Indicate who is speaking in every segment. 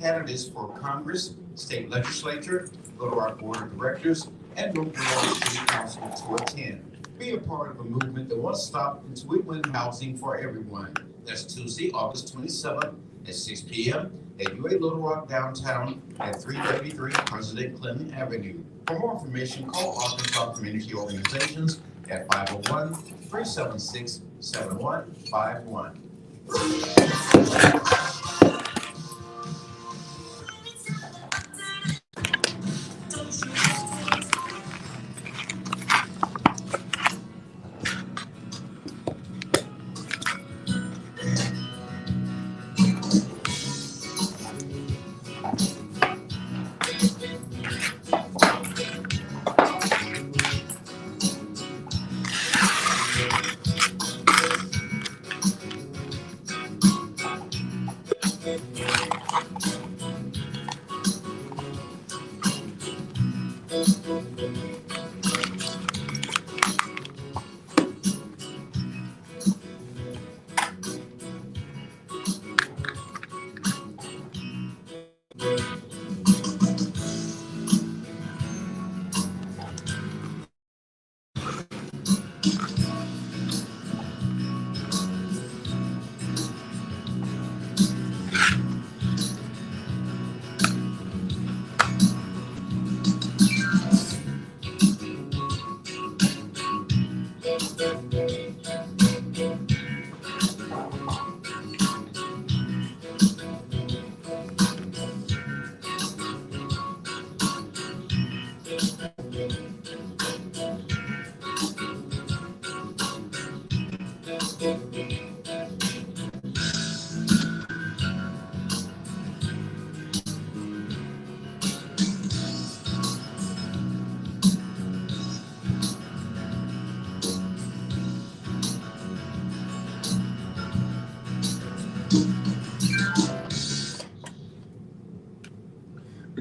Speaker 1: candidates for Congress, state legislature, Little Rock Board of Directors, and local city council to attend. Be a part of a movement that wants to stop entitlement housing for everyone. That's Tuesday, August 27th at 6 p.m. at UA Little Rock downtown at 333 President Clinton Avenue. For more information, call Arkansas Community Organizations at 501-376-7151.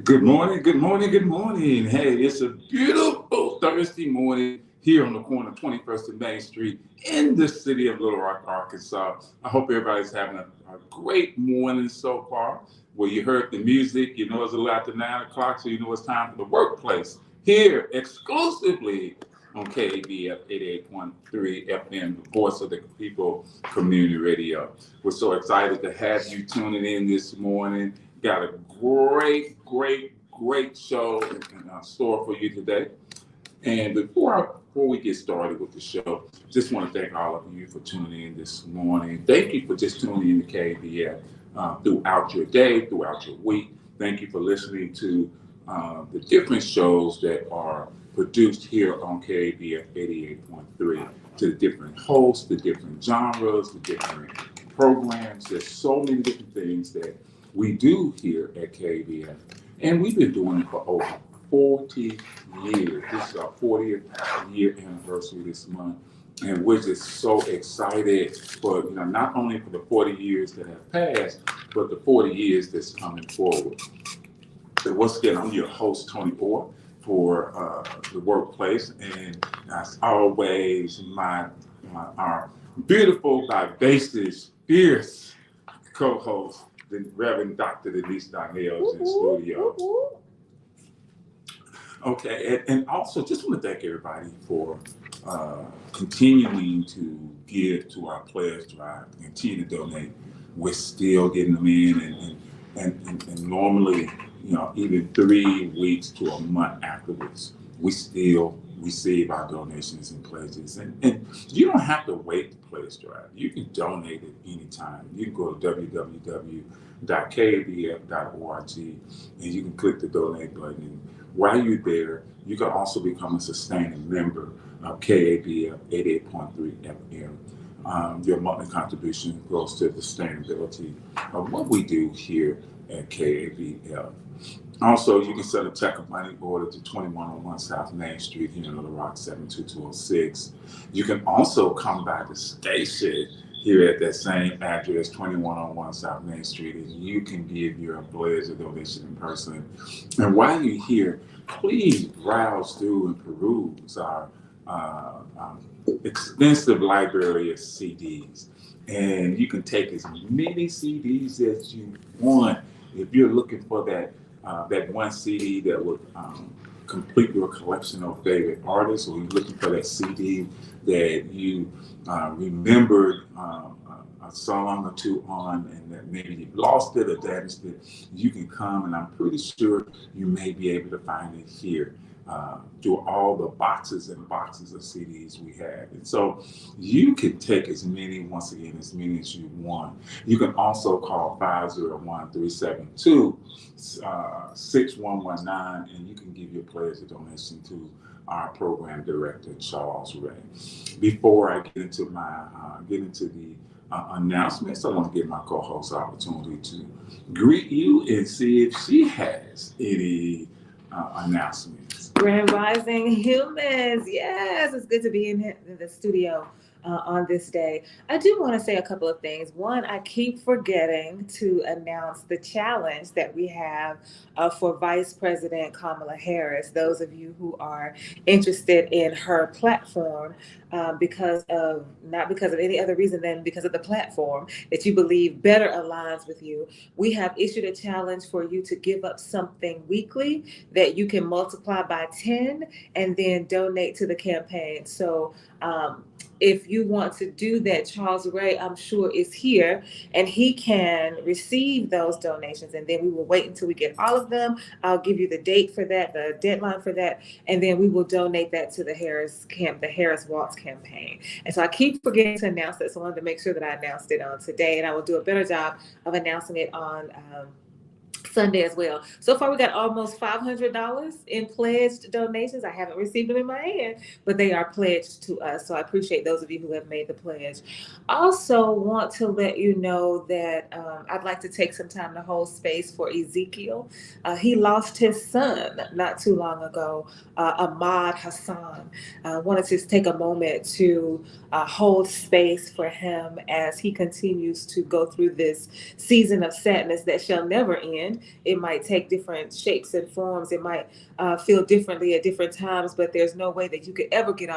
Speaker 2: Good morning, good morning, good morning. Hey, it's a beautiful Thursday morning here on the corner of 21st and Main Street in the city of Little Rock, Arkansas. I hope everybody's having a great morning so far. Well, you heard the music, you know it's a little after 9 o'clock, so you know it's time for the workplace here exclusively on KABF 88.3 FM, the voice of the people community radio. We're so excited to have you tuning in this morning. Got a great show in store for you today. And before we get started with the show, just want to thank all of you for tuning in this morning. Thank you for just tuning in to KBF throughout your day, throughout your week. Thank you for listening to the different shows that are produced here on KBF 88.3, to the different hosts, the different genres, the different programs. There's so many different things that we do here at KBF, and we've been doing it for over 40 years. This is our 40th year anniversary this month, and we're just so excited for, not only for the 40 years that have passed, but the 40 years that's coming forward. So once again, I'm your host, Tony Orr, for the workplace, and as always, our beautiful, vivacious, fierce co-host, the Reverend Dr. Denise Donnell, in studio. Okay, and also just want to thank everybody for continuing to give to our Pledge Drive, continue to donate. We're still getting them in, and normally, even 3 weeks to a month afterwards, we still receive our donations and pledges. And you don't have to wait to Pledge Drive. You can donate at any time. You can go to www.kabf.org and you can click the donate button. And while you're there, you can also become a sustaining member of KABF 88.3 FM. Your monthly contribution goes to the sustainability of what we do here at KABF. Also, you can send a check of money order to 2101 South Main Street here in Little Rock, 72206. You can also come by the station here at that same address, 2101 South Main Street, and you can give your pledge or donation in person. And while you're here, please browse through and peruse our extensive library of CDs. And you can take as many CDs as you want. if you're looking for that one CD that would complete your collection of favorite artists, or you're looking for that CD that you remembered a song or two on, and that maybe you lost it or damaged it, you can come, and I'm pretty sure you may be able to find it here through all the boxes and boxes of CDs we have. And so you can take as many, once again, as many as you want. You can also call 501-372-6119, and you can give your pledge a donation to our program director, Charles Ray. Before I get into the announcements, I want to give my co-host opportunity to greet you and see if she has any announcements.
Speaker 3: Grand Rising humans. Yes, it's good to be in the studio on this day. I do want to say a couple of things. One, I keep forgetting to announce the challenge that we have for Vice President Kamala Harris. Those of you who are interested in her platform, not because of any other reason than because of the platform that you believe better aligns with you, we have issued a challenge for you to give up something weekly that you can multiply by 10 and then donate to the campaign. So if you want to do that, Charles Ray, I'm sure, is here, and he can receive those donations, and then we will wait until we get all of them. I'll give you the date for that, the deadline for that, and then we will donate that to the Harris Waltz campaign. And so I keep forgetting to announce that, so I wanted to make sure that I announced it on today, and I will do a better job of announcing it on Sunday as well. So far, we got almost $500 in pledged donations. I haven't received them in my hand, but they are pledged to us. So I appreciate those of you who have made the pledge. Also want to let you know that I'd like to take some time to hold space for Ezekiel. He lost his son not too long ago, Ahmad Hassan. Wanted to take a moment to hold space for him as he continues to go through this season of sadness that shall never end. It might take different shapes and forms. It might feel differently at different times, but there's no way that you could ever get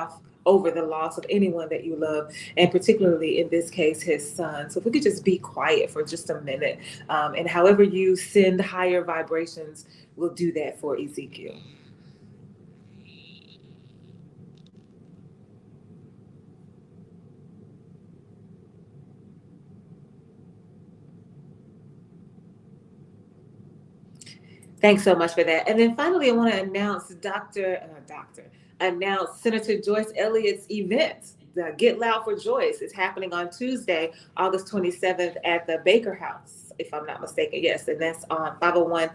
Speaker 3: over the loss of anyone that you love, and particularly in this case, his son. So if we could just be quiet for just a minute, and however you send higher vibrations, we'll do that for Ezekiel. Thanks so much for that. And then finally, I want to announce announce Senator Joyce Elliott's event. The Get Loud for Joyce is happening on Tuesday, August 27th at the Baker House, if I'm not mistaken. Yes, and that's on 501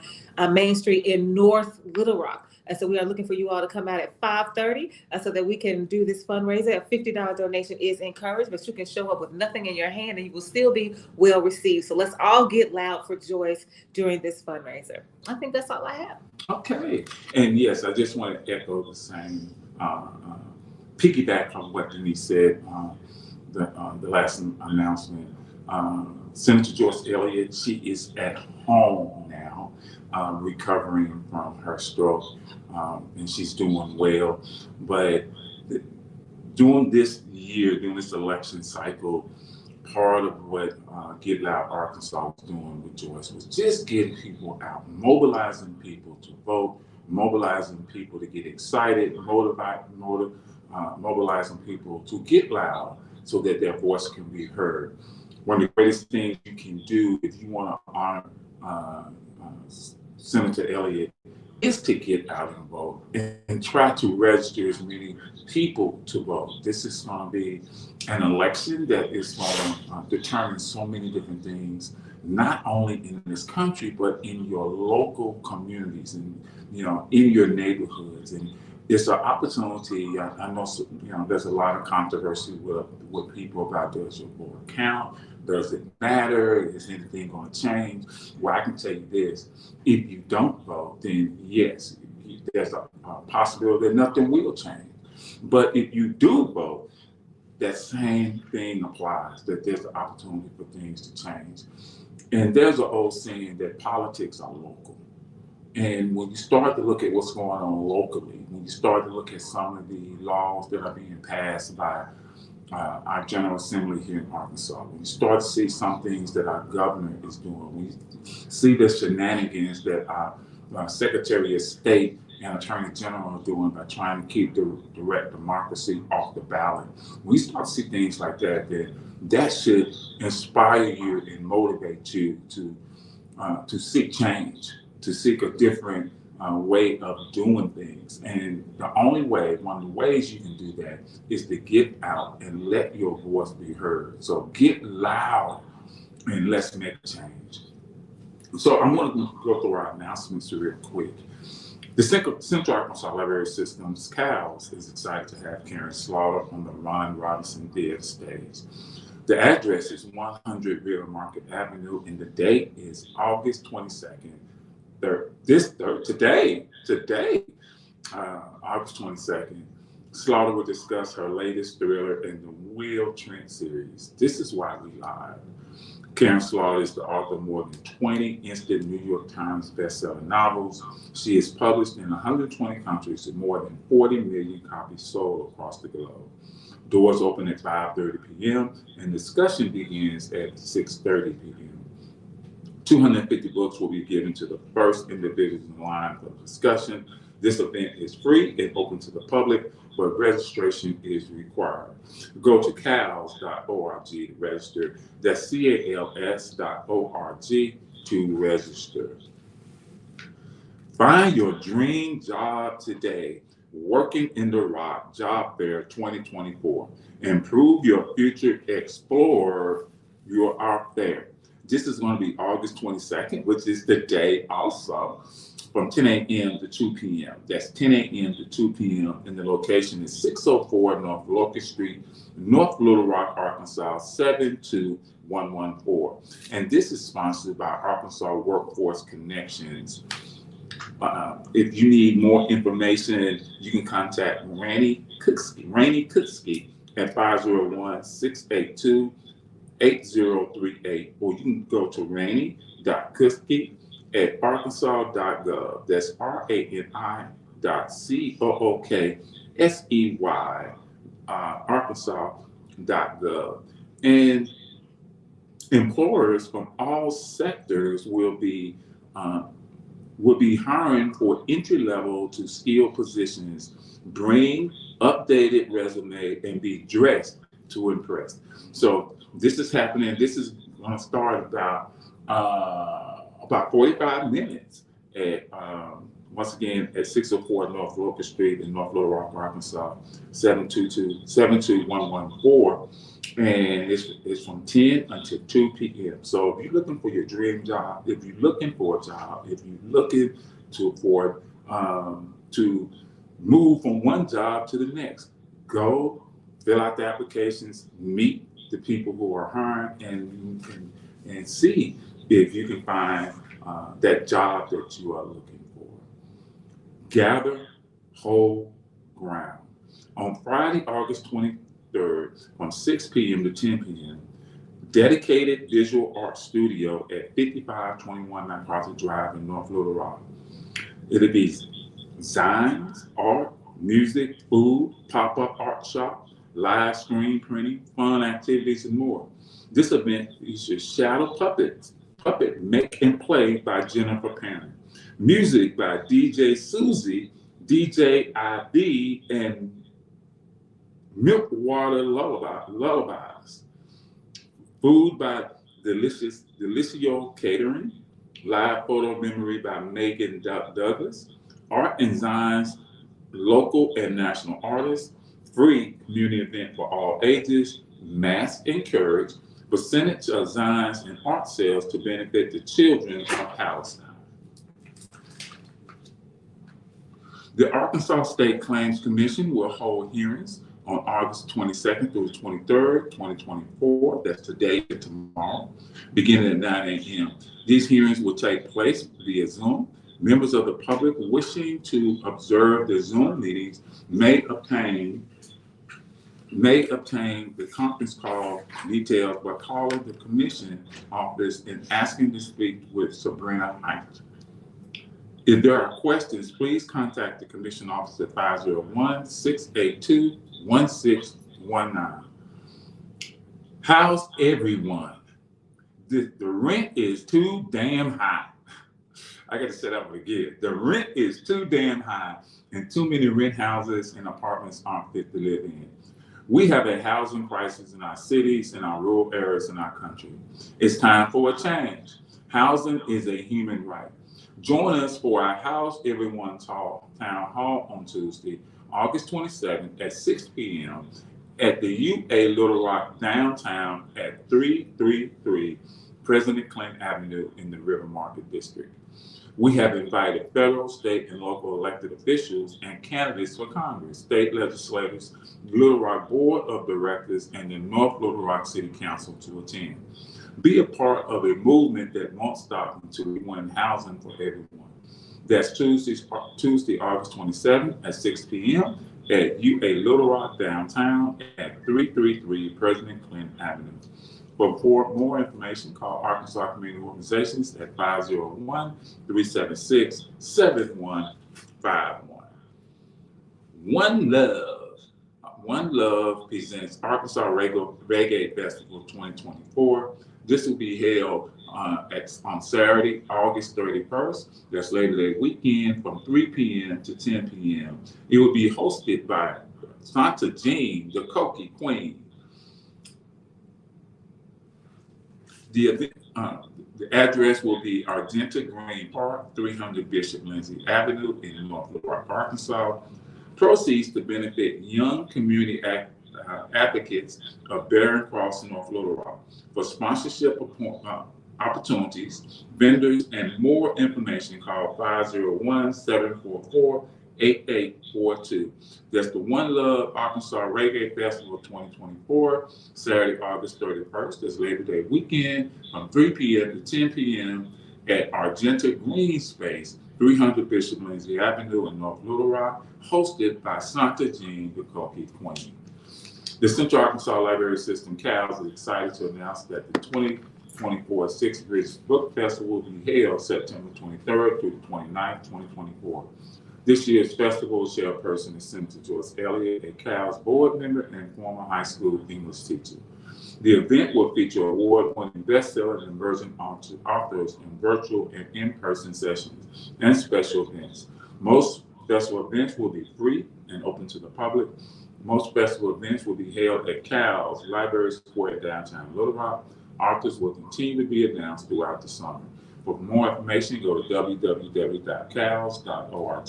Speaker 3: Main Street in North Little Rock. And so we are looking for you all to come out at 5:30 so that we can do this fundraiser. A $50 donation is encouraged, but you can show up with nothing in your hand and you will still be well received. So let's all get loud for Joyce during this fundraiser. I think that's all I have.
Speaker 2: Okay. And yes, I just want to echo the same, piggyback from what Denise said, the last announcement. Senator Joyce Elliott, she is at home now, recovering from her stroke, and she's doing well. But during this election cycle, part of what Get Loud Arkansas was doing with Joyce was just getting people out, mobilizing people to vote, mobilizing people to get excited, mobilizing people to get loud so that their voice can be heard. One of the greatest things you can do if you want to honor Senator Elliott is to get out and vote and try to register as many people to vote. This is going to be an election that is going to determine so many different things, not only in this country, but in your local communities and, in your neighborhoods. And it's an opportunity. I know, there's a lot of controversy with people about, does your vote count? Does it matter? Is anything going to change? Well, I can tell you this. If you don't vote, then yes, there's a possibility that nothing will change. But if you do vote, that same thing applies, that there's an opportunity for things to change. And there's an old saying that politics are local. And when you start to look at what's going on locally, when you start to look at some of the laws that are being passed by our General Assembly here in Arkansas. We start to see some things that our governor is doing. We see the shenanigans that our Secretary of State and Attorney General are doing by trying to keep the direct democracy off the ballot. We start to see things like that should inspire you and motivate you to seek change, to seek a different way of doing things. And the only way, one of the ways you can do that is to get out and let your voice be heard. So get loud and let's make a change. So I'm going to go through our announcements real quick. The Central Arkansas Library Systems, CALS, is excited to have Karen Slaughter on the Ron Robinson Theater stage. The address is 100 River Market Avenue, and the date is August 22nd. Today, August 22nd, Slaughter will discuss her latest thriller in the Will Trent series. This Is Why We Live. Karen Slaughter is the author of more than 20 instant New York Times bestselling novels. She is published in 120 countries with more than 40 million copies sold across the globe. Doors open at 5:30 p.m. and discussion begins at 6:30 p.m. 250 books will be given to the first individuals in line for discussion. This event is free and open to the public, but registration is required. Go to cals.org to register. That's cals.org to register. Find your dream job today. Working in the Rock Job Fair 2024. Improve your future, explore our fair. This is going to be August 22nd, which is the day also, from 10 a.m. to 2 p.m. That's 10 a.m. to 2 p.m. And the location is 604 North Locust Street, North Little Rock, Arkansas, 72114. And this is sponsored by Arkansas Workforce Connections. If you need more information, you can contact Rainey Kutsky at 501-682-8038, or you can go to rainey.kutsky at arkansas.gov. That's RANI.COOKSEY, arkansas.gov. And employers from all sectors will be hiring for entry-level to skilled positions. Bring updated resume and be dressed to impress. So this is happening. This is going to start about 45 minutes at once again at 604 North Locust Street in North Little Rock, Arkansas, 72114. And it's from 10 until 2 p.m. So if you're looking for your dream job, if you're looking for a job, if you're looking to move from one job to the next, go fill out the applications, meet the people who are hiring, and see if you can find that job that you are looking for. Gather, hold ground. On Friday, August 23rd, from 6 p.m. to 10 p.m., dedicated visual art studio at 5521 MacArthur Drive in North Little Rock. It'll be designs, art, music, food, pop-up art shop, live screen printing, fun activities, and more. This event features shadow puppet make and play by Jennifer Parent, music by DJ Susie, DJ IB, and Milkwater Lullabies. Food by Delicio Catering. Live photo memory by Megan Douglas. Art and designs, local and national artists. Free community event for all ages. Mask encouraged. Percentage of designs and art sales to benefit the children of Palestine. The Arkansas State Claims Commission will hold hearings on August 22nd through the 23rd, 2024. That's today and tomorrow, beginning at 9 a.m. These hearings will take place via Zoom. Members of the public wishing to observe the Zoom meetings may obtain the conference call details by calling the commission office and asking to speak with Sabrina Hines. If there are questions, please contact the commission office at 501-682-1619. House everyone. The rent is too damn high. I got to say that one again. The rent is too damn high, and too many rent houses and apartments aren't fit to live in. We have a housing crisis in our cities and our rural areas in our country. It's time for a change. Housing is a human right. Join us for our House Everyone Town Hall on Tuesday, August 27th at 6 p.m. at the UA Little Rock downtown at 333 President Clinton Avenue in the River Market District. We have invited federal, state, and local elected officials and candidates for Congress, state legislators, Little Rock Board of Directors, and the North Little Rock City Council to attend. Be a part of a movement that won't stop until we win housing for everyone. That's Tuesday, August 27th at 6 p.m. at UA Little Rock downtown at 333 President Clinton Avenue. For more information, call Arkansas Community Organizations at 501-376-7151. One Love presents Arkansas Reggae Festival 2024. This will be held on Saturday, August 31st. That's Labor Day weekend from 3 p.m. to 10 p.m. It will be hosted by Santa Jean, the Koki Queen. The address will be Argenta Green Park, 300 Bishop Lindsey Avenue in North Little Rock, Arkansas. Proceeds to benefit young community advocates of Barron Cross and North Little Rock. For sponsorship opportunities, vendors, and more information, call 501-744-8842. That's the One Love Arkansas Reggae Festival 2024, Saturday, August 31st. That's Labor Day weekend from 3 p.m. to 10 p.m. at Argenta Green Space, 300 Bishop Lindsey Avenue in North Little Rock, hosted by Santa Jean, the Koki Queen. The Central Arkansas Library System, CALS, is excited to announce that the 2024 Six Bridges Book Festival will be held September 23rd through the 29th, 2024. This year's festival chairperson is Senator Joyce Elliott, a CALS board member and former high school English teacher. The event will feature award-winning bestseller and emerging authors in virtual and in-person sessions and special events. Most festival events will be free and open to the public. Most festival events will be held at CALS Library Square, downtown Little Rock. Authors will continue to be announced throughout the summer. For more information, go to www.cals.org.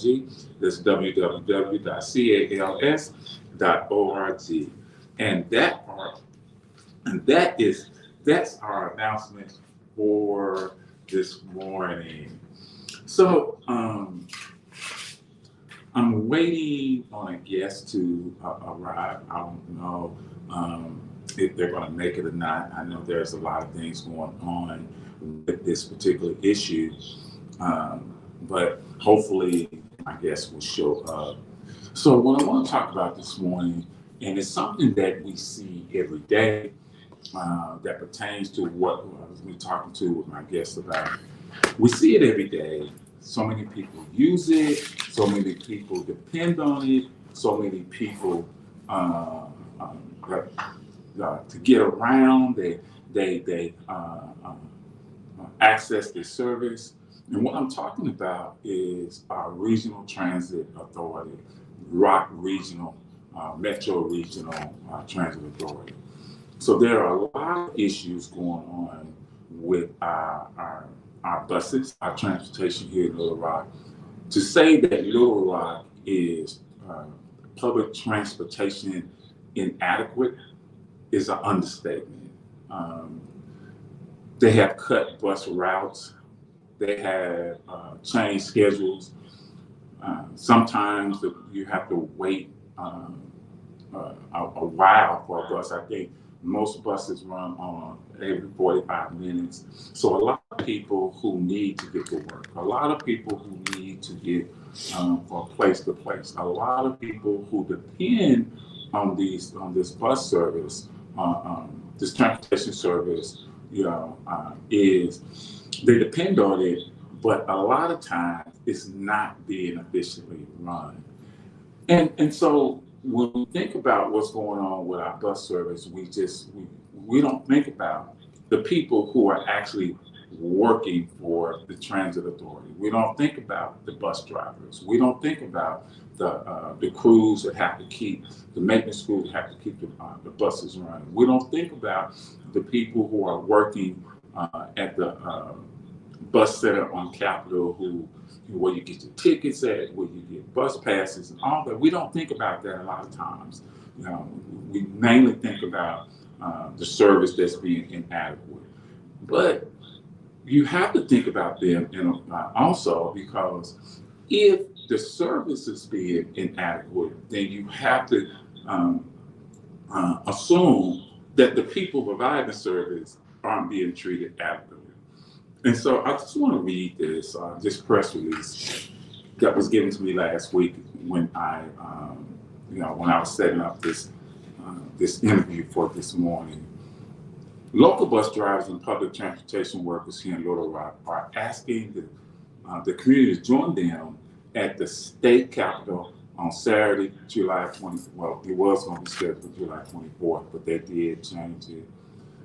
Speaker 2: That's www.cals.org. That's our announcement for this morning. So I'm waiting on a guest to arrive. I don't know if they're going to make it or not. I know there's a lot of things going on with this particular issue, but hopefully my guest will show up. So what I want to talk about this morning, and it's something that we see every day that pertains to what I was talking to with my guest about. We see it every day. So many people use it. So many people depend on it. So many people to get around. They access this service. And what I'm talking about is our Regional Transit Authority, ROC Regional, Metro Regional Transit Authority. So there are a lot of issues going on with our buses, our transportation here in Little Rock. To say that Little Rock is public transportation inadequate is an understatement. They have cut bus routes. They have changed schedules. Sometimes you have to wait a while for a bus. I think most buses run on every 45 minutes. So a lot of people who need to get to work, a lot of people who need to get from place to place, a lot of people who depend on this bus service, this transportation service, is they depend on it, but a lot of times it's not being efficiently run. And so when we think about what's going on with our bus service, we we don't think about the people who are actually working for the transit authority. We don't think about the bus drivers. We don't think about the crews that have to keep, the maintenance crews that have to keep the buses running. We don't think about the people who are working at the bus center on Capitol, where you get your tickets at, where you get bus passes and all that. We don't think about that a lot of times. We mainly think about the service that's being inadequate. But you have to think about them also, because if the service is being inadequate, then you have to assume that the people providing the service aren't being treated adequately. And so I just want to read this press release that was given to me last week when when I was setting up this interview for this morning. Local bus drivers and public transportation workers here in Little Rock are asking the community to join them at the state capitol on Saturday, July 20th. Well, it was going to be scheduled for July 24th, but they did change it.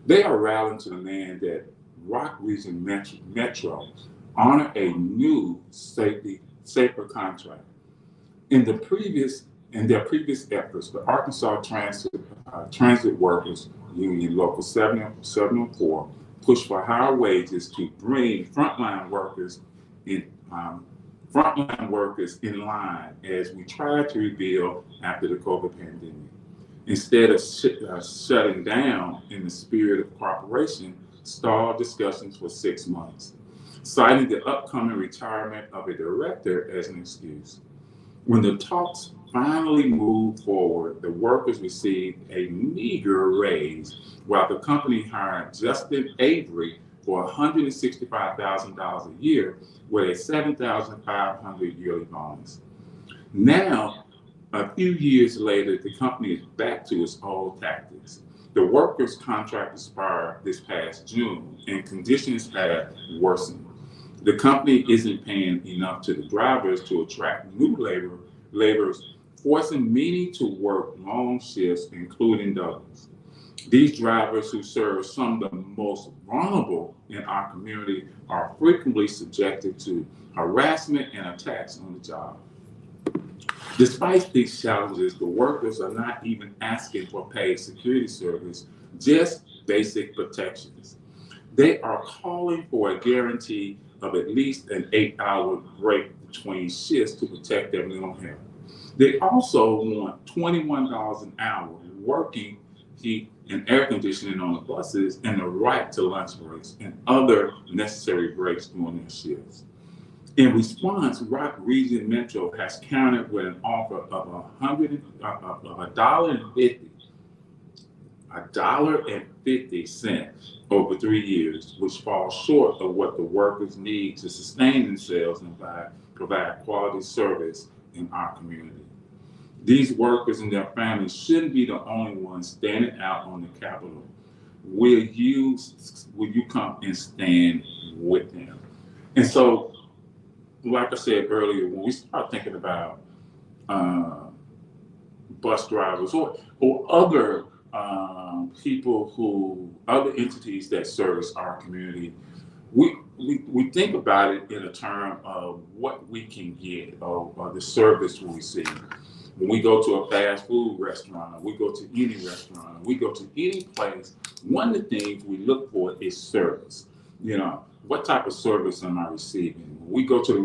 Speaker 2: They are rallying to demand that Rock Region Metro honor a new safer contract. In their previous efforts, the Arkansas Transit Workers Union Local 704 pushed for higher wages to bring frontline workers in line as we try to rebuild after the COVID pandemic. Instead of shutting down in the spirit of cooperation, stalled discussions for 6 months, citing the upcoming retirement of a director as an excuse. When the talks finally moved forward, the workers received a meager raise, while the company hired Justin Avery for $165,000 a year with a $7,500 yearly bonus. Now, a few years later, the company is back to its old tactics. The workers' contract expired this past June, and conditions have worsened. The company isn't paying enough to the drivers to attract new laborers, forcing many to work long shifts, including doubles. These drivers, who serve some of the most vulnerable in our community, are frequently subjected to harassment and attacks on the job. Despite these challenges, the workers are not even asking for paid security service, just basic protections. They are calling for a guarantee of at least an 8-hour break between shifts to protect their mental health. They also want $21 an hour, working heat and air conditioning on the buses, and the right to lunch breaks and other necessary breaks during their shifts. In response, Rock Region Metro has countered with an offer of $1.50 over 3 years, which falls short of what the workers need to sustain themselves and provide quality service in our community. These workers and their families shouldn't be the only ones standing out on the Capitol. Will you come and stand with them? And so, like I said earlier, when we start thinking about bus drivers or other other entities that service our community, we think about it in a term of what we can get or the service we receive. When we go to a fast food restaurant, we go to any restaurant, we go to any place, one of the things we look for is service. What type of service am I receiving? When we go to the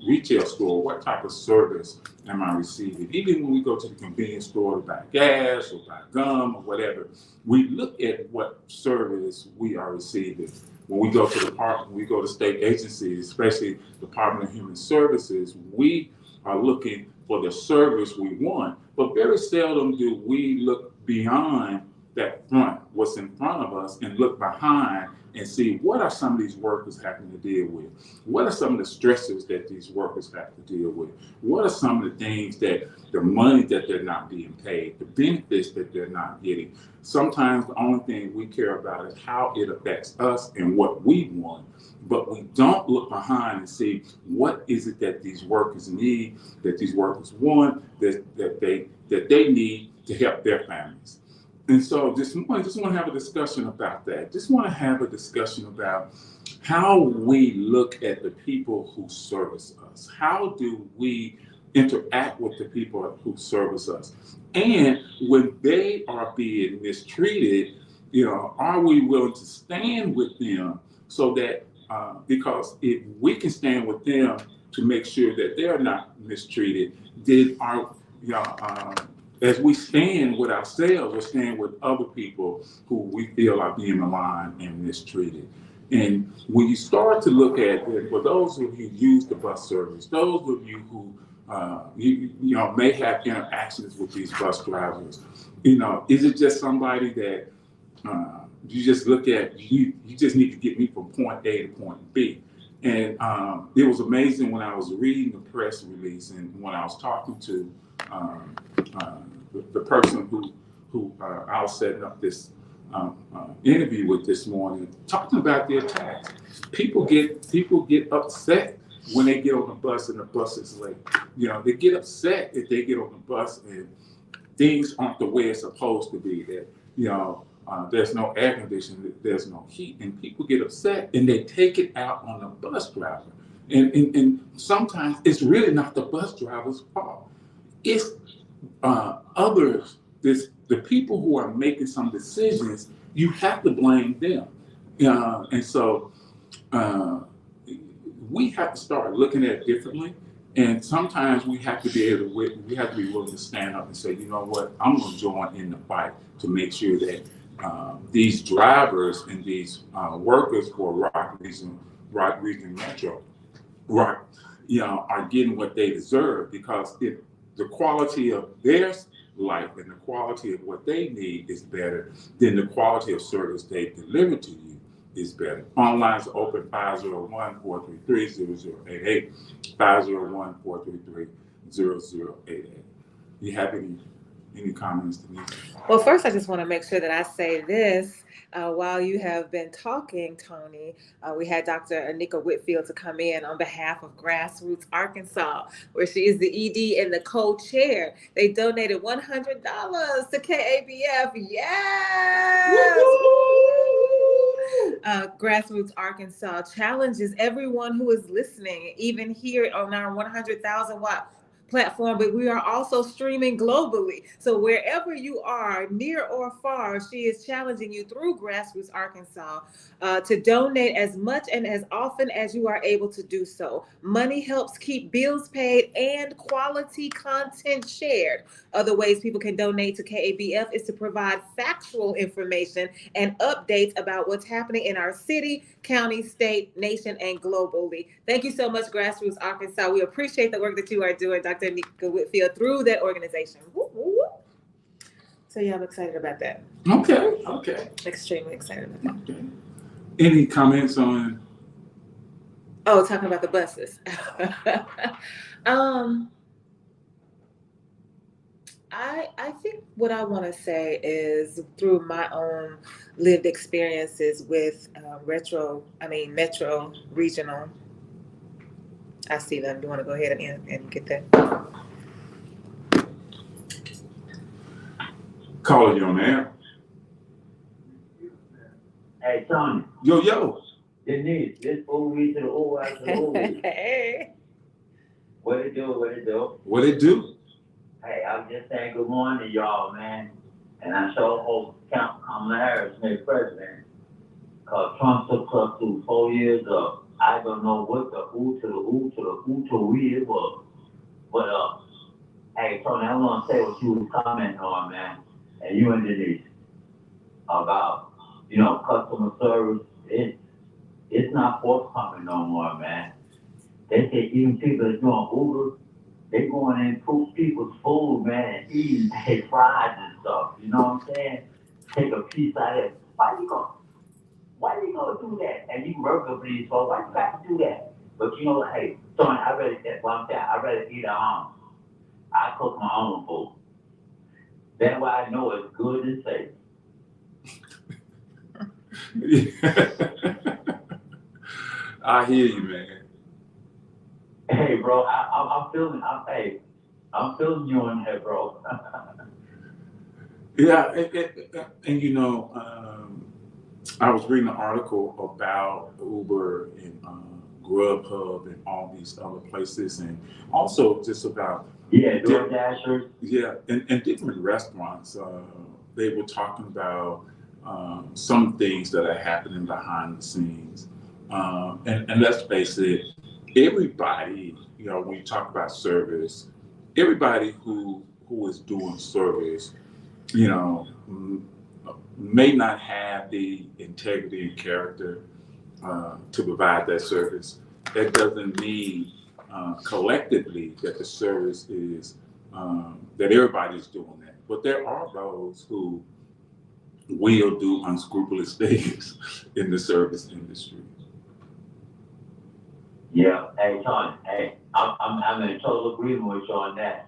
Speaker 2: retail store, what type of service am I receiving? Even when we go to the convenience store to buy gas or buy gum or whatever, we look at what service we are receiving. When we go to the park, when we go to state agencies, especially Department of Human Services, we are looking for the service we want, but very seldom do we look beyond that front, what's in front of us, and look behind and see what are some of these workers having to deal with? What are some of the stressors that these workers have to deal with? What are some of the things that the money that they're not being paid, the benefits that they're not getting? Sometimes the only thing we care about is how it affects us and what we want. But we don't look behind and see what is it that these workers need, that these workers want, that they need to help their families. And so this morning, just want to have a discussion about that. Just want to have a discussion about how we look at the people who service us. How do we interact with the people who service us? And when they are being mistreated, are we willing to stand with them so that, because if we can stand with them to make sure that they're not mistreated, then as we stand with ourselves, we stand with other people who we feel are being maligned and mistreated. And when you start to look at it, for those of you who use the bus service, those of you who may have interactions with these bus drivers, is it just somebody that you just look at? You just need to get me from point A to point B. And it was amazing when I was reading the press release and when I was talking to the person who I was setting up this interview with this morning, talking about the attacks. People get upset when they get on the bus and the bus is late. They get upset if they get on the bus and things aren't the way it's supposed to be. That there's no air conditioning, there's no heat, and people get upset and they take it out on the bus driver. And sometimes it's really not the bus driver's fault. It's others, the people who are making some decisions. You have to blame them. And so we have to start looking at it differently. And sometimes we have to be willing to stand up and say, you know what, I'm going to join in the fight to make sure that these drivers and these workers for Rock Region Metro, are getting what they deserve, because if the quality of their life and the quality of what they need is better, then the quality of service they deliver to you is better. Phone lines are open 501-433-0088, 501-433-0088. You have any comments, Denise?
Speaker 3: Well, first, I just want to make sure that I say this. While you have been talking, Tony, we had Dr. Anika Whitfield to come in on behalf of Grassroots Arkansas, where she is the ED and the co-chair. They donated $100 to KABF. Yes! Grassroots Arkansas challenges everyone who is listening, even here on our 100,000 watt platform, but we are also streaming globally. So wherever you are, near or far, she is challenging you through Grassroots Arkansas to donate as much and as often as you are able to do so. Money helps keep bills paid and quality content shared. Other ways people can donate to KABF is to provide factual information and updates about what's happening in our city, county, state, nation, and globally. Thank you so much, Grassroots Arkansas. We appreciate the work that you are doing, Dr. Anika Whitfield, through that organization. Woo, woo, woo. So yeah, I'm excited about that.
Speaker 2: Okay.
Speaker 3: Extremely excited about that.
Speaker 2: Okay. Any comments on?
Speaker 3: Oh, talking about the buses. I think what I want to say is, through my own lived experiences with Metro Regional. I see them. Do you want to go ahead and get that?
Speaker 2: Calling you on air.
Speaker 4: Hey, Tony.
Speaker 2: Yo.
Speaker 4: Denise, this OV to the OI to the OV.
Speaker 3: Hey.
Speaker 4: What it do?
Speaker 2: What it do?
Speaker 4: Hey, I was just saying good morning to y'all, man. And I sure hope Kamala Harris made president. Because Trump took us through 4 years of, I don't know what the who to we it was. But, hey, Tony, I want to say what you was commenting on, man. And you and Denise. About, customer service. It's not forthcoming no more, man. They say even people that's doing Uber, they going and improve people's food, man, and eating their fries and stuff. You know what I'm saying? Take a piece out of it. Why you gonna do that? And you work with these folks, why you got to do that? But hey, Tony, I'd rather eat at home. I cook my own food. That's why I know it's good and safe.
Speaker 2: I hear you, man.
Speaker 4: Hey, bro, I'm feeling you on that, bro.
Speaker 2: Yeah, and I was reading an article about Uber and Grubhub and all these other places, and also just about
Speaker 4: Yeah, DoorDashers.
Speaker 2: and different restaurants. They were talking about some things that are happening behind the scenes, and let's face it, everybody, when you talk about service, everybody who is doing service, you know, m- may not have the integrity and character to provide that service. That doesn't mean collectively that the service is that everybody's doing that. But there are those who will do unscrupulous things in the service industry.
Speaker 4: Yeah, hey Tony, hey, I'm in total agreement with you on that.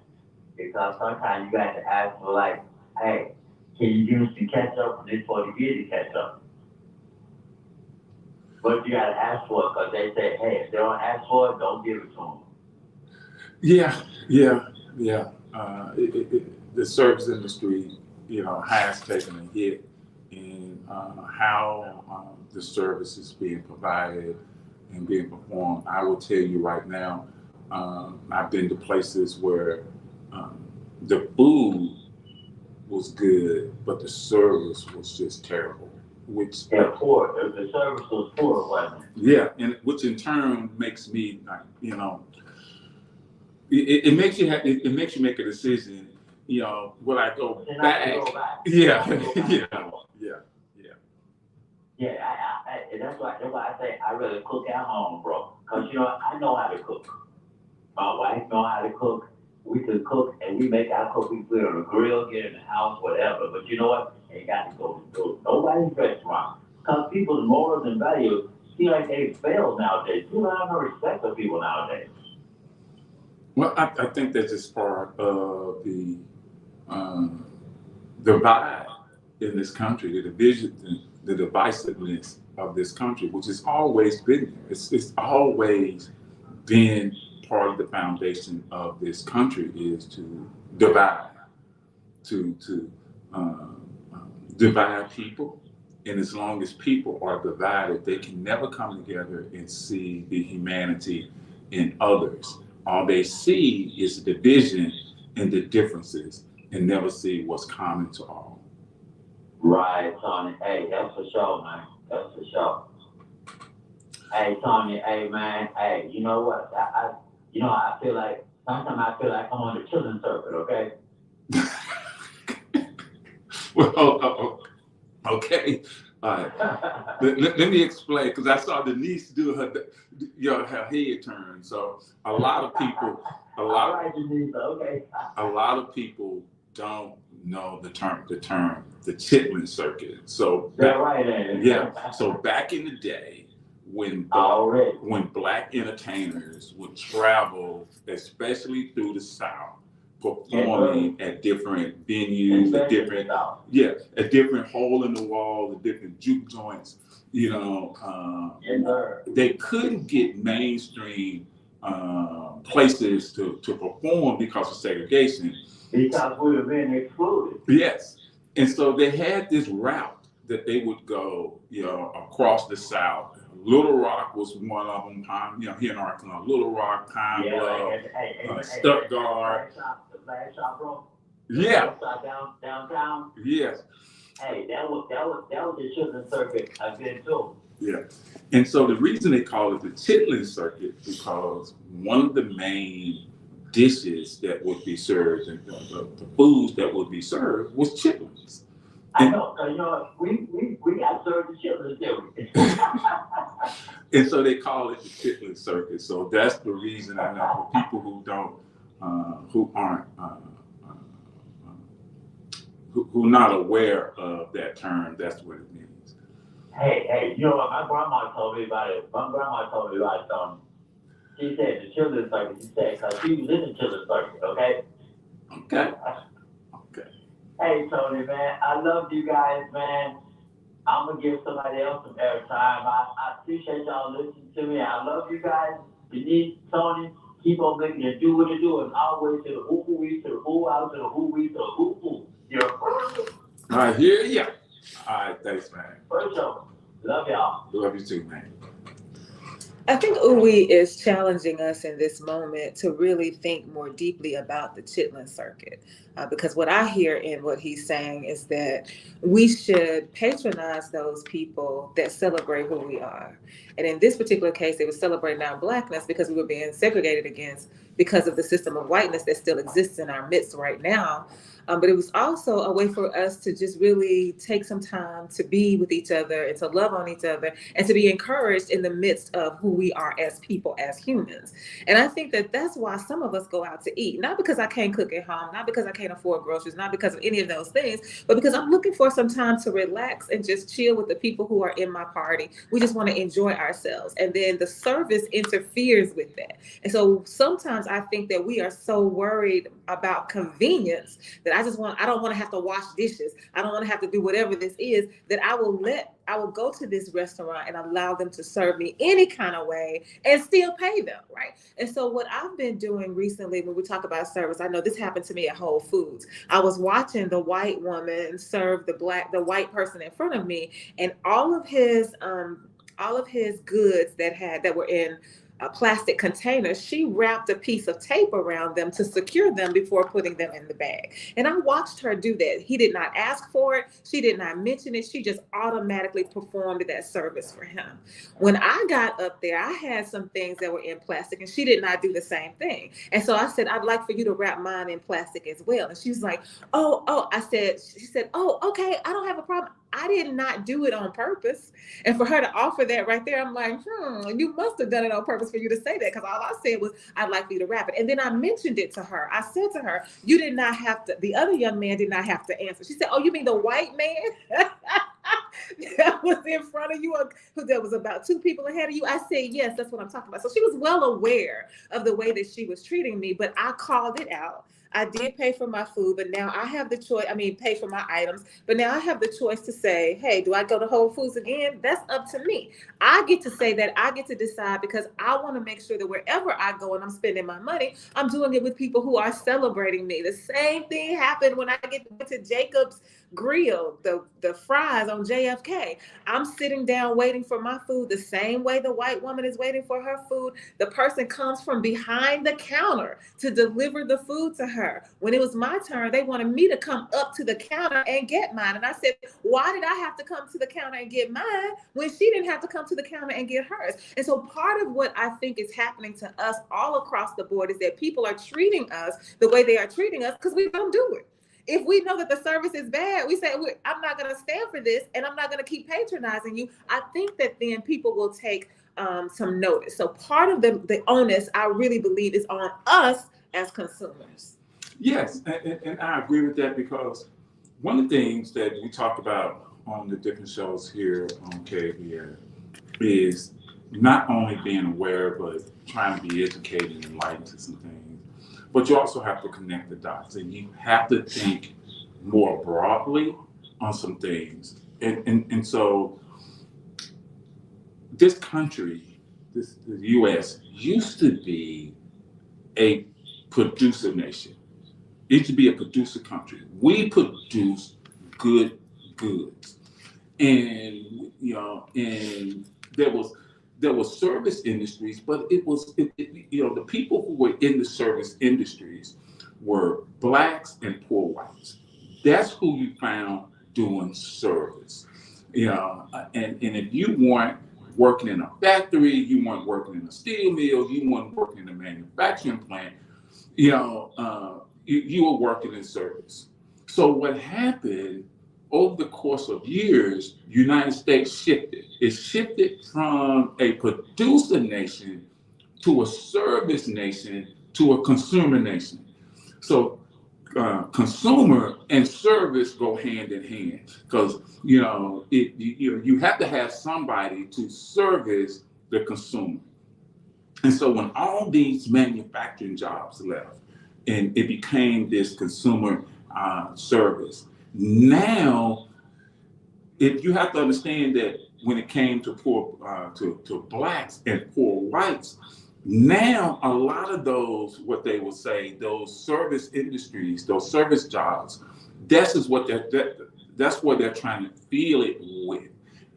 Speaker 4: Because sometimes you got to ask for like, hey, can you give us some catch up for this 40 years to catch up? But you got to ask for it because they say, hey, if they don't ask for it, don't give it to them.
Speaker 2: Yeah. The service industry, has taken a hit in how the service is being provided and being performed. I will tell you right now, I've been to places where the food was good, but the service was just terrible. Which
Speaker 4: Yeah, poor. The service was poor, wasn't it?
Speaker 2: yeah, and which in turn makes me, it makes you it makes you make a decision. Will I go
Speaker 4: And I
Speaker 2: back?
Speaker 4: can go back.
Speaker 2: Yeah,
Speaker 4: I can go back.
Speaker 2: yeah.
Speaker 4: Yeah, and that's why I say I rather cook at home, bro. Cause I know how to cook. My wife know how to cook. We can cook and we make our cook. We put it on the grill, get in the house, whatever. But you know what? Ain't got to go to nobody's restaurant. Cause people's morals and values seem like they fail nowadays. People don't have no respect for people nowadays.
Speaker 2: Well, I think that's just part of the divide in this country, the division, the divisiveness of this country, which has always been there. It's always been part of the foundation of this country is to divide, to divide people. And as long as people are divided, they can never come together and see the humanity in others. All they see is the division and the differences and never see what's common to all.
Speaker 4: Right, Tony. Hey, that's for sure, man. That's for sure. Hey, Tony. Hey, man. Hey, you know what? I feel like sometimes I feel like I'm on the children's circuit. Okay.
Speaker 2: Well, okay. Let me explain because I saw Denise do her head turn. So a lot of people,
Speaker 4: All right, Denise. Okay.
Speaker 2: a lot of people don't know the term, the Chitlin circuit. So so back in the day when black entertainers would travel, especially through the South, performing at different venues, at different hole in the wall, at different juke joints, they couldn't get mainstream places to perform because of segregation.
Speaker 4: Because we were being excluded.
Speaker 2: Yes. And so they had this route that they would go, across the South. Little Rock was one of them, here in Arkansas. Little Rock, Pine Bluff, Stuttgart.
Speaker 4: The Flash Shop, bro.
Speaker 2: Yeah.
Speaker 4: Downtown.
Speaker 2: Yes.
Speaker 4: Hey, that was the children's circuit I've been to.
Speaker 2: Yeah. And so the reason they call it the Chitlin circuit because one of the main dishes that would be served and the foods that would be served was chitlins.
Speaker 4: I know, we got served the chitlins, didn't we?
Speaker 2: And so they call it the Chitlin circuit. So that's the reason I know for people who don't, who aren't, who not aware of that term, that's what it means.
Speaker 4: Hey, you know what? My grandma told me about it. Tony. She said the children's circuit. She said because she was in the children's circuit. Okay.
Speaker 2: Okay.
Speaker 4: Hey, Tony, man, I love you guys, man. I'm gonna give somebody else some airtime. I appreciate y'all listening to me. I love you guys. Denise, Tony, keep on making it do what it do, and always to the hoo-hoo, to the hoo out, to the hoo-wee, to the hoo-hoo. You're
Speaker 2: I hear ya. All right, thanks, man.
Speaker 4: For sure. Love y'all.
Speaker 2: Love you too, man.
Speaker 3: I think UWI is challenging us in this moment to really think more deeply about the Chitlin Circuit. Because what I hear in what he's saying is that we should patronize those people that celebrate who we are. And in this particular case, they were celebrating our Blackness because we were being segregated against because of the system of whiteness that still exists in our midst right now. But it was also a way for us to just really take some time to be with each other and to love on each other and to be encouraged in the midst of who we are as people, as humans. And I think that that's why some of us go out to eat, not because I can't cook at home, not because I can't afford groceries, not because of any of those things, but because I'm looking for some time to relax and just chill with the people who are in my party. We just want to enjoy ourselves. And then the service interferes with that. And so sometimes I think that we are so worried about convenience that I don't want to have to wash dishes. I don't want to have to do whatever this is, that I will go to this restaurant and allow them to serve me any kind of way and still pay them, right? And so what I've been doing recently when we talk about service, I know this happened to me at Whole Foods. I was watching the white woman serve the white person in front of me, and all of his goods that were in a plastic container, she wrapped a piece of tape around them to secure them before putting them in the bag. And I watched her do that. He did not ask for it. She did not mention it. She just automatically performed that service for him. When I got up there, I had some things that were in plastic and she did not do the same thing. And so I said, I'd like for you to wrap mine in plastic as well. And she was like, she said, oh, okay, I don't have a problem. I did not do it on purpose. And for her to offer that right there, I'm like, you must have done it on purpose for you to say that, because all I said was, I'd like for you to wrap it. And then I mentioned it to her. I said to her, you did not have to, the other young man did not have to answer. She said, oh, you mean the white man that was in front of you, who there was about two people ahead of you? I said, yes, that's what I'm talking about. So she was well aware of the way that she was treating me, but I called it out. I did pay for my food, but now I have the choice. Pay for my items, but now I have the choice to say, hey, do I go to Whole Foods again? That's up to me. I get to say that. I get to decide, because I want to make sure that wherever I go and I'm spending my money, I'm doing it with people who are celebrating me. The same thing happened when I get to Jacob's Grill, the fries on JFK. I'm sitting down waiting for my food the same way the white woman is waiting for her food. The person comes from behind the counter to deliver the food to her. When it was my turn, they wanted me to come up to the counter and get mine. And I said, why did I have to come to the counter and get mine when she didn't have to come to the counter and get hers? And so part of what I think is happening to us all across the board is that people are treating us the way they are treating us because we don't do it. If we know that the service is bad, we say, I'm not going to stand for this and I'm not going to keep patronizing you. I think that then people will take some notice. So part of the onus, I really believe, is on us as consumers.
Speaker 2: Yes, and I agree with that, because one of the things that we talk about on the different shows here on KBR is not only being aware, but trying to be educated and enlightened to some things. But you also have to connect the dots, and you have to think more broadly on some things. And so this country, the U.S., used to be a producer nation. It used to be a producer country. We produce good goods. And, and there was service industries, but the people who were in the service industries were blacks and poor whites. That's who you found doing service. And if you weren't working in a factory, you weren't working in a steel mill, you weren't working in a manufacturing plant, you were working in service. So what happened over the course of years, United States shifted. It shifted from a producer nation to a service nation to a consumer nation. So consumer and service go hand in hand, because you have to have somebody to service the consumer. And so when all these manufacturing jobs left, and it became this consumer service. Now, if you have to understand that when it came to poor to blacks and poor whites, now a lot of those, what they will say, those service industries, those service jobs, that's what That's what they're trying to feel it with.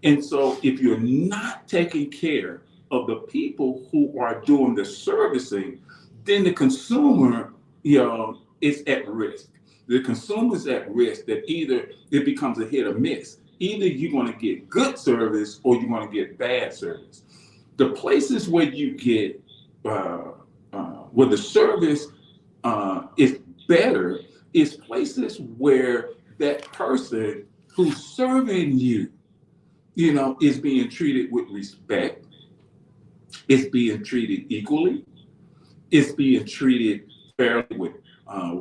Speaker 2: And so if you're not taking care of the people who are doing the servicing, then the consumer, is at risk. The consumer is at risk that either it becomes a hit or miss. Either you're going to get good service or you're going to get bad service. The places where you get where the service is better is places where that person who's serving you, is being treated with respect, is being treated equally, is being treated fairly with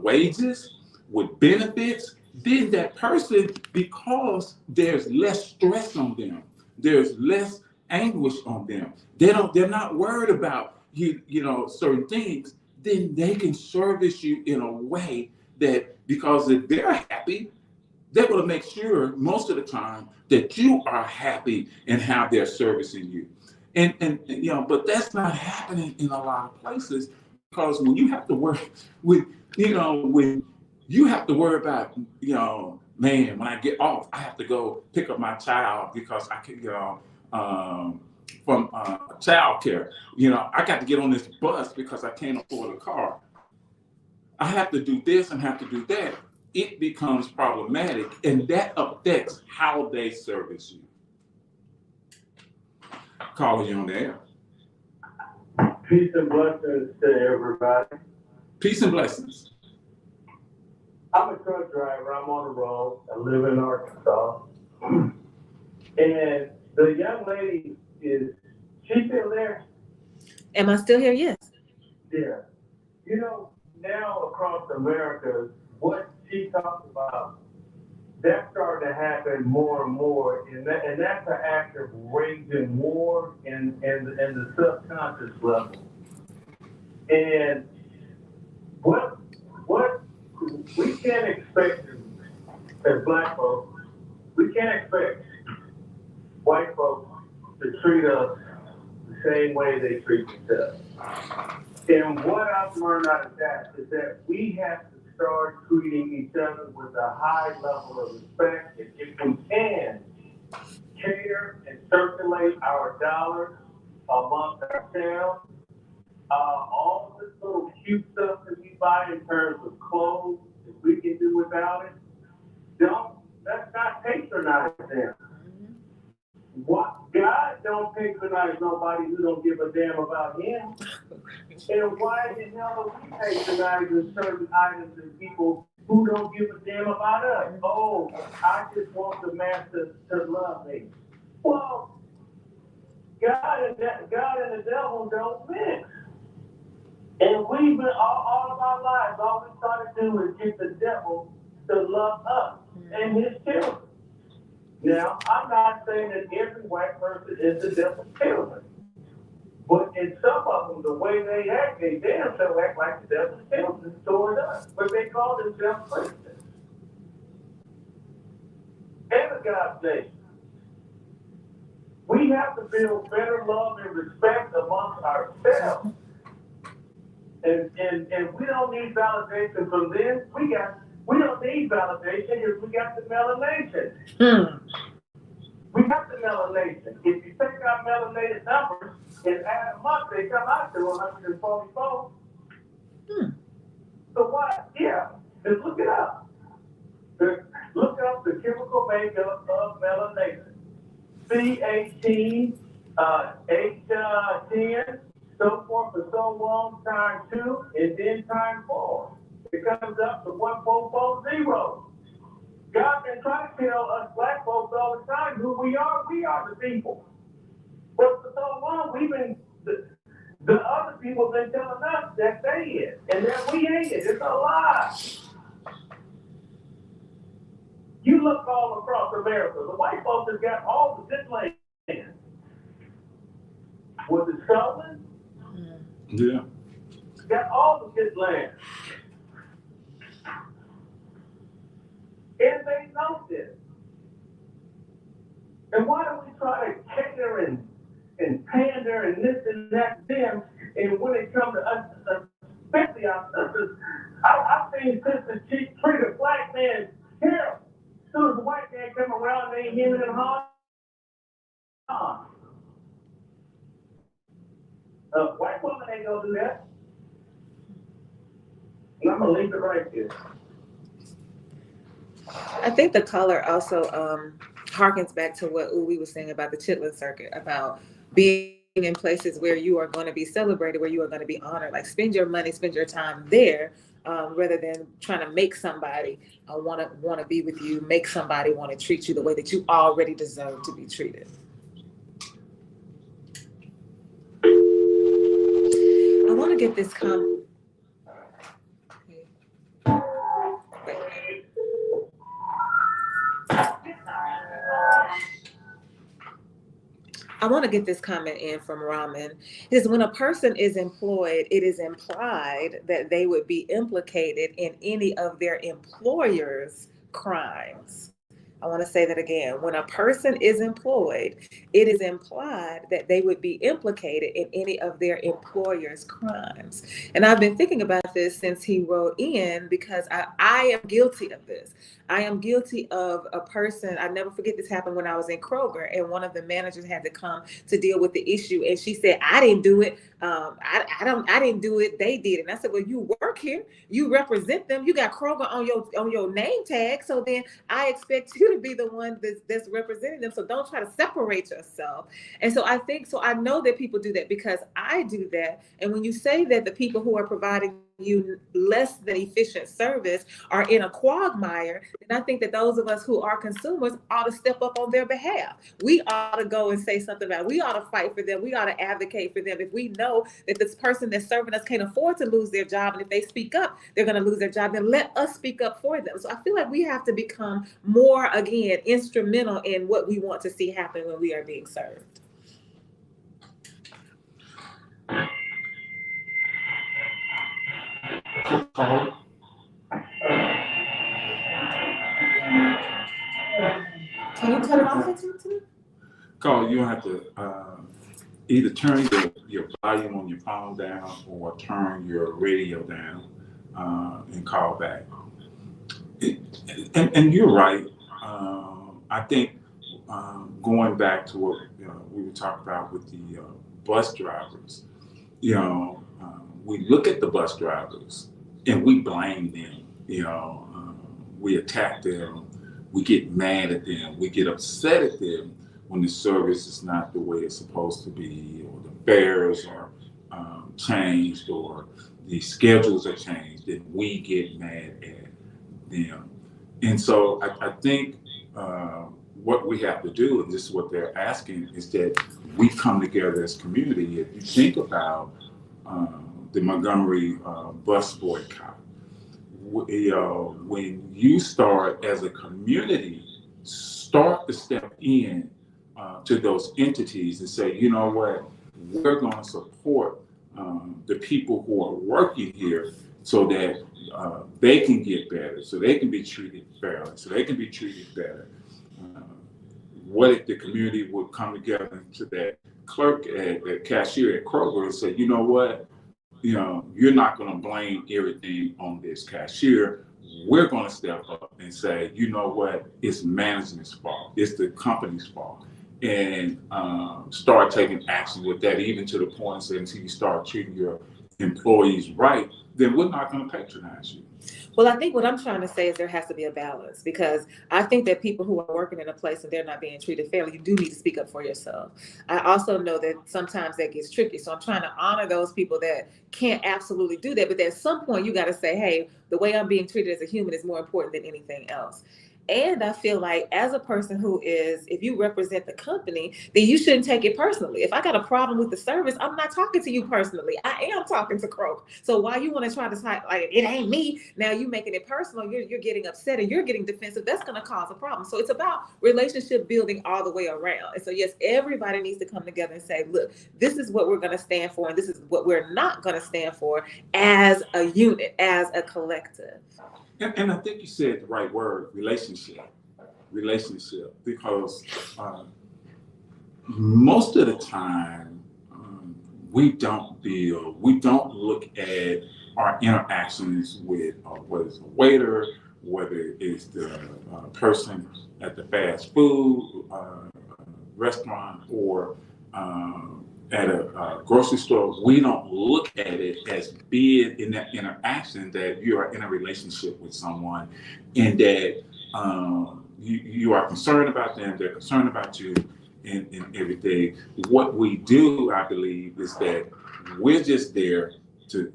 Speaker 2: wages, with benefits. Then that person, because there's less stress on them, there's less anguish on them. They're not worried about certain things. Then they can service you in a way that, because if they're happy, they're going to make sure most of the time that you are happy and how they're servicing you. And but that's not happening in a lot of places, because when you have to work with, when you have to worry about, man, when I get off, I have to go pick up my child because I can, from child care. I got to get on this bus because I can't afford a car. I have to do this and have to do that. It becomes problematic, and that affects how they service you. Calling you on the air.
Speaker 5: Peace and blessings to everybody.
Speaker 2: Peace and blessings.
Speaker 5: I'm a truck driver. I'm on the road. I live in Arkansas. And the young lady she still there?
Speaker 3: Am I still here? Yes.
Speaker 5: Yeah. Now across America, what she talked about, that's starting to happen more and more. And that's an act of waging war in the subconscious level. And what we can't expect as Black folks, we can't expect white folks to treat us the same way they treat themselves. And what I've learned out of that is that we have to start treating each other with a high level of respect. And if we can care and circulate our dollars amongst ourselves, all this little cute stuff that we buy in terms of clothes, if we can do without it, let's not patronize them. What God don't patronize nobody who don't give a damn about him. And why the hell are we patronizing certain items and people who don't give a damn about us? Oh, I just want the master to love me. Well, God and the devil don't mix. And we've been all of our lives, all we try to do is get the devil to love us and his children. Now, I'm not saying that every white person is the devil's children. But in some of them, the way they act, they damn sure act like the devil's children toward us. But they call themselves Christians. And a God's nation. We have to build better love and respect amongst ourselves. And we don't need validation from them. We don't need validation if we got the melanation. We got the melanation. If you take our melanated numbers and add them up, they come out to 144. So what? Yeah, just look it up. Look up the chemical makeup of melanation. C18, H10, so forth and so on, times 2, and then times 4. It comes up to 1440. God been trying to tell us Black folks all the time who we are. We are the people. But for so long, the other people been telling us that they is, and that we ain't it. It's a lie. You look all across America, the white folks have got all the good land. Was it stolen?
Speaker 2: Yeah.
Speaker 5: Got all the good land. And they know this. And why do we try to cater and pander and this and that to them? And when it comes to us, especially our sisters, I've seen sisters treat a Black man terrible. As soon as a white man And I'm gonna leave it right there.
Speaker 3: I think the color also harkens back to what we was saying about the Chitlin Circuit, about being in places where you are going to be celebrated, where you are going to be honored. Like spend your money, spend your time there, rather than trying to make somebody want to be with you, make somebody want to treat you the way that you already deserve to be treated. I want to get this I want to get this comment in from Raman. Is when a person is employed, it is implied that they would be implicated in any of their employer's crimes. I want to say that again. When a person is employed, it is implied that they would be implicated in any of their employer's crimes. And I've been thinking about this since he wrote in, because I am guilty of this. I am guilty of a person. I never forget, this happened when I was in Kroger, and one of the managers had to come to deal with the issue, and she said, "I didn't do it. I didn't do it. They did it." And I said, "Well, you work here. You represent them. You got Kroger on your name tag. So then I expect you to be the one that's representing them. So don't try to separate yourself." And so I know that people do that because I do that. And when you say that the people who are providing you less than efficient service are in a quagmire, then I think that those of us who are consumers ought to step up on their behalf. We ought to go and say something about it. We ought to fight for them. We ought to advocate for them. If we know that this person that's serving us can't afford to lose their job, and if they speak up, they're going to lose their job, then let us speak up for them. So I feel like we have to become more, again, instrumental in what we want to see happen when we are being served.
Speaker 2: Call.
Speaker 3: Can you cut it off at you?
Speaker 2: Call. You have to either turn your volume on your phone down or turn your radio down and call back. And you're right. I think going back to what we were talking about with the bus drivers, we look at the bus drivers and we blame them. We attack them. We get mad at them. We get upset at them when the service is not the way it's supposed to be, or the fares are changed, or the schedules are changed. Then we get mad at them. And so I think what we have to do, and this is what they're asking, is that we come together as community. If you think about the Montgomery bus boycott, when you start as a community, start to step in to those entities and say, you know what, we're going to support the people who are working here so that they can get better, so they can be treated fairly, so they can be treated better. What if the community would come together to that clerk at cashier at Kroger and say, you know what, you're not going to blame everything on this cashier. We're going to step up and say, you know what, it's management's fault. It's the company's fault. And start taking action with that, even to the point that until you start treating your employees right, then we're not going to patronize you.
Speaker 3: Well, I think what I'm trying to say is there has to be a balance, because I think that people who are working in a place and they're not being treated fairly, you do need to speak up for yourself. I also know that sometimes that gets tricky. So I'm trying to honor those people that can't absolutely do that. But at some point you got to say, hey, the way I'm being treated as a human is more important than anything else. And I feel like as a person who is, if you represent the company, then you shouldn't take it personally. If I got a problem with the service, I'm not talking to you personally. I am talking to Kroger. So why you want to try to type like it ain't me? Now you making it personal. You're getting upset and you're getting defensive. That's going to cause a problem. So it's about relationship building all the way around. And so yes, everybody needs to come together and say, look, this is what we're going to stand for, and this is what we're not going to stand for as a unit, as a collective.
Speaker 2: And I think you said the right word, relationship, because most of the time we don't look at our interactions with whether it's a waiter, whether it's the person at the fast food restaurant, or at a grocery store, we don't look at it as being in that interaction that you are in a relationship with someone, and that you are concerned about them, they're concerned about you, and everything. What we do, I believe, is that we're just there to,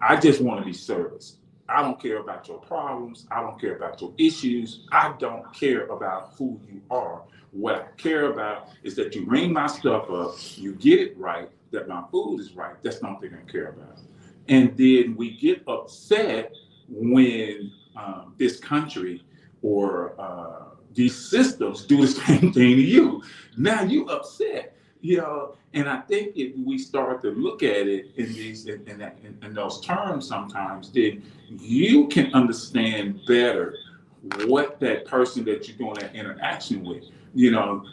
Speaker 2: I just want to be serviced. I don't care about your problems. I don't care about your issues. I don't care about who you are. What I care about is that you ring my stuff up, you get it right, that my food is right. That's not the thing I care about. And then we get upset when this country or these systems do the same thing to you. Now you upset, and I think if we start to look at it in those terms sometimes, then you can understand better what that person that you're doing that interaction with. One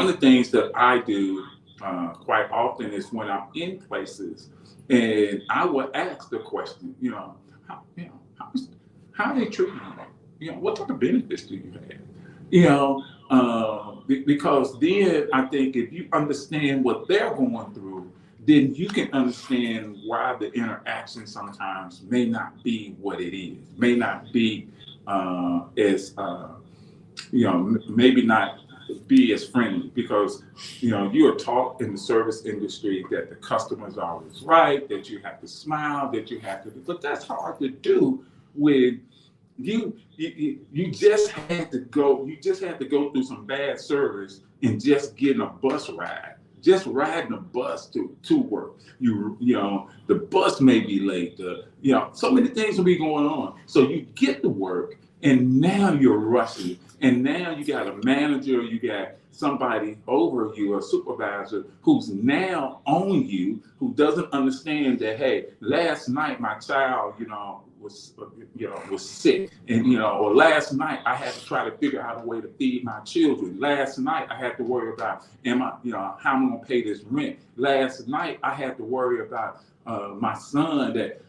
Speaker 2: of the things that I do quite often is when I'm in places, and I will ask the question, how they treat you? What type of benefits do you have? Because then I think if you understand what they're going through, then you can understand why the interaction sometimes may not be what it is, may not be as maybe not be as friendly, because you are taught in the service industry that the customer is always right, that you have to smile, that you have to, but that's hard to do when you just had to go through some bad service and just getting a bus ride, just riding a bus to work. The bus may be late, so many things will be going on. So you get to work, and now you're rushing, and now you got a manager, you got somebody over you, a supervisor, who's now on you, who doesn't understand that, hey, last night my child, was sick, and or last night I had to try to figure out a way to feed my children. Last night I had to worry about how I'm gonna pay this rent. Last night I had to worry about my son that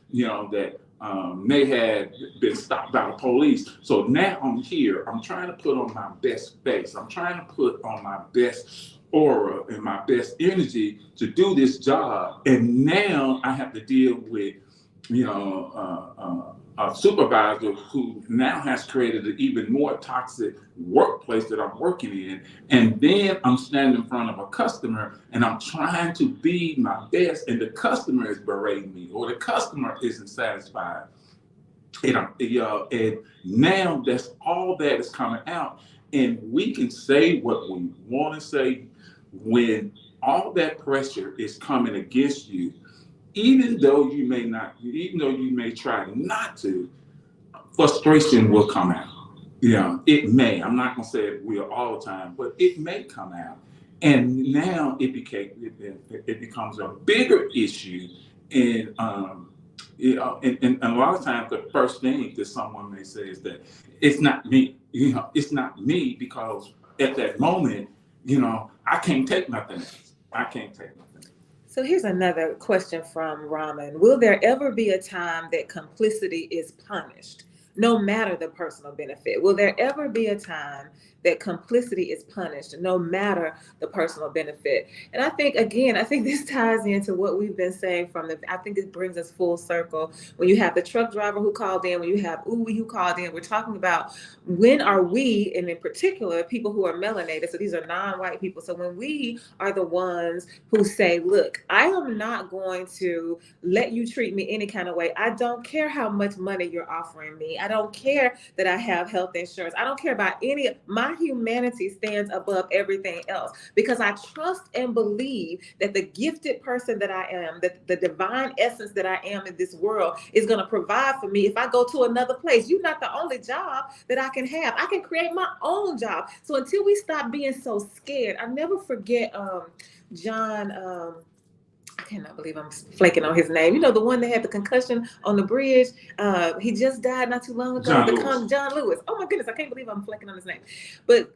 Speaker 2: may have been stopped by the police. So now I'm here. I'm trying to put on my best face. I'm trying to put on my best aura and my best energy to do this job. And now I have to deal with a supervisor who now has created an even more toxic workplace that I'm working in. And then I'm standing in front of a customer and I'm trying to be my best, and the customer is berating me, or the customer isn't satisfied. And now that's all that is coming out. And we can say what we want to say when all that pressure is coming against you. Even though you may try not to, frustration will come out. It may. I'm not gonna say it will all the time, but it may come out. And now it becomes a bigger issue. And and a lot of times the first thing that someone may say is that it's not me. It's not me, because at that moment, I can't take nothing else. I can't take nothing.
Speaker 3: So here's another question from Raman. Will there ever be a time that complicity is punished, no matter the personal benefit? Will there ever be a time that complicity is punished, no matter the personal benefit? And I think this ties into what we've been saying I think it brings us full circle. When you have the truck driver who called in, when you have Uwe who called in, we're talking about when are we, and in particular, people who are melanated, so these are non-white people. So when we are the ones who say, look, I am not going to let you treat me any kind of way. I don't care how much money you're offering me. I don't care that I have health insurance. I don't care about my humanity stands above everything else, because I trust and believe that the gifted person that I am, that the divine essence that I am in this world is going to provide for me if I go to another place. You're not the only job that I can have. I can create my own job. So until we stop being so scared, I never forget John, I cannot believe I'm flaking on his name. The one that had the concussion on the bridge. He just died not too long ago. John Lewis. Oh my goodness, I can't believe I'm flaking on his name. But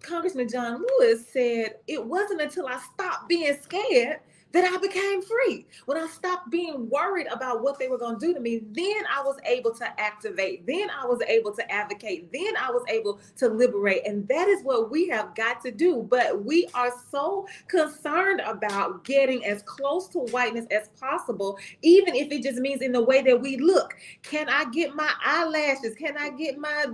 Speaker 3: Congressman John Lewis said, it wasn't until I stopped being scared that I became free. When I stopped being worried about what they were going to do to me, then I was able to activate. Then I was able to advocate. Then I was able to liberate. And that is what we have got to do. But we are so concerned about getting as close to whiteness as possible, even if it just means in the way that we look. Can I get my eyelashes? Can I get my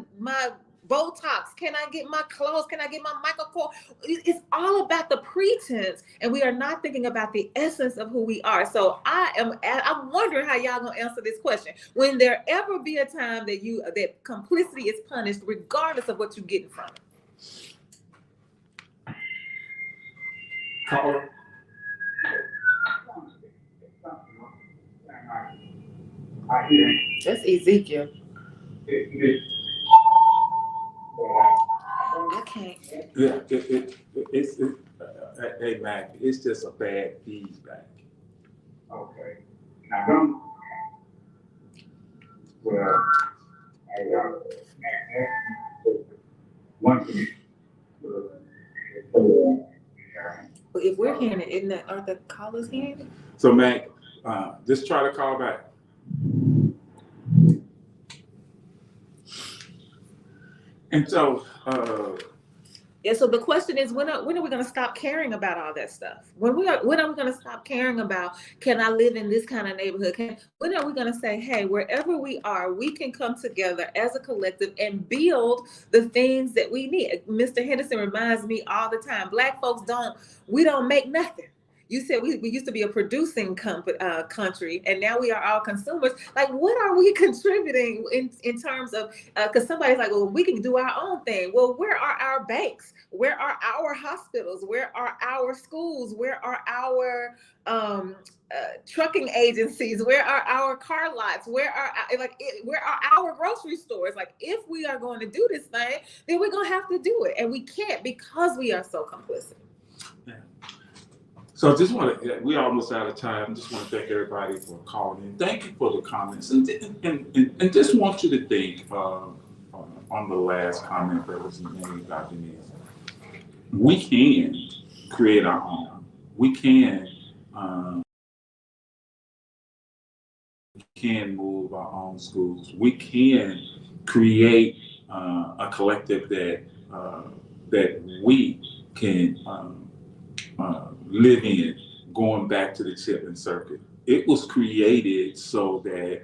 Speaker 3: Botox? Can I get my clothes? Can I get my micro? It's all about the pretense, and we are not thinking about the essence of who we are. So I'm wondering how y'all gonna answer this question. When there ever be a time that complicity is punished, regardless of what you're getting from it?
Speaker 2: Caller.
Speaker 5: I hear
Speaker 3: That's Ezekiel.
Speaker 5: it.
Speaker 3: I can't.
Speaker 2: Yeah, hey Mac, it's just a bad feedback.
Speaker 5: Okay. Now, don't. Well, one thing.
Speaker 3: But if we're hearing it, aren't the callers hearing it?
Speaker 2: So Mac, just try to call back. And so,
Speaker 3: Yeah, so the question is, when are we going to stop caring about all that stuff? When are we going to stop caring about, can I live in this kind of neighborhood? When are we going to say, hey, wherever we are, we can come together as a collective and build the things that we need? Mr. Henderson reminds me all the time, Black folks don't make nothing. You said we used to be a producing country, and now we are all consumers. Like, what are we contributing in terms of, because somebody's like, well, we can do our own thing. Well, where are our banks? Where are our hospitals? Where are our schools? Where are our trucking agencies? Where are our car lots? Where are our grocery stores? Like, if we are going to do this thing, then we're going to have to do it. And we can't, because we are so complicit.
Speaker 2: yeah. So just we're almost out of time. Just want to thank everybody for calling in. Thank you for the comments. And just want you to think on the last comment that was made by Denise. We can create our own. We can move our own schools. We can create a collective that we can live in, going back to the Chitlin Circuit. It was created so that,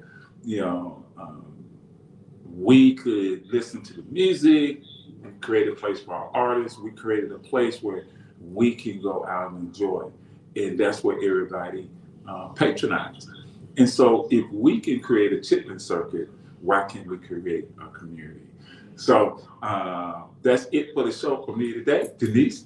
Speaker 2: we could listen to the music, we created a place for our artists, we created a place where we can go out and enjoy. And that's what everybody patronized. And so if we can create a Chitlin Circuit, why can't we create a community? So that's it for the show for me today. Denise,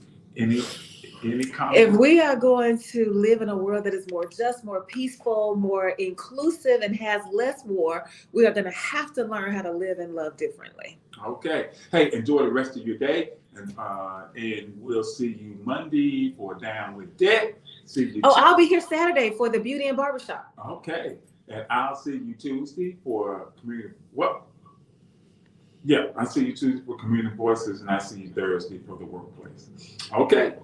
Speaker 2: any comments?
Speaker 3: If we are going to live in a world that is more just, more peaceful, more inclusive, and has less war, we are going to have to learn how to live and love differently.
Speaker 2: Okay. Hey, enjoy the rest of your day. And we'll see you Monday for Down with Debt. See you.
Speaker 3: I'll be here Saturday for the Beauty and Barbershop.
Speaker 2: Okay. And I'll see you Tuesday for Community. What? Yeah, I see you Tuesday for Community Voices, and I see you Thursday for the Workplace. Okay.